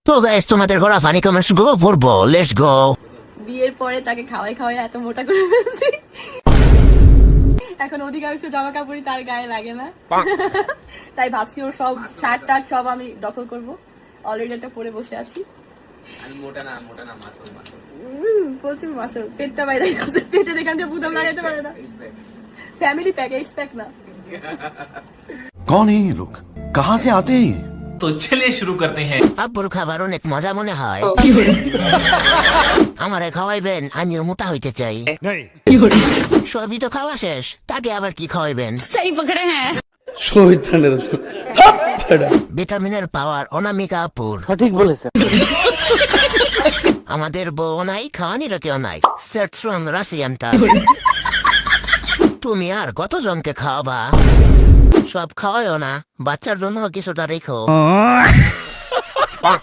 তো গাইস তোমাদের ঘোরা ফানি কমেন্টস গুলো পড়বো, লেটস গো। বিয়ের পরে তাকে খাওয়াই খাওয়াই এত মোটা করে ফেলছি, এখন অধিকাংশ জামা কাপড়ই তার গায়ে লাগে না। তাই ভাবছি ওর সব শার্ট টার্ট সব আমি দখল করবো। অলরেডি একটা পরে বসে আছি। প্রচুর মাসল, পেটটা বাইরে গেছে, পেটের এখান থেকে বুতাম লাগাইতে পারে না। ফ্যামিলি প্যাক, এইচ প্যাক না। कौन है ये लोग, कहाँ से आते हैं? तो चलिए शुरू करते हैं। আব্বুর খাবার অনেক মজা মনে হয়, আমারে খাওয়াইবেন, আমিও মোটা হইতে চাই। সবই তো খাওয়া শেষ, তাকে আবার কি খাওয়াইবেন? ভিটামিনের পাওয়ার অনামিকা আপুর। সঠিক বলেছে। আমাদের বউ নাই, খাওয়ানিরও কেউ নাই। সেট ফ্রম রাশিয়ানটা। তুমি আর কতজনকে খাওয়াবা? সব খাওয়াইও না, বাচ্চার জন্য কিছুটা রেখো।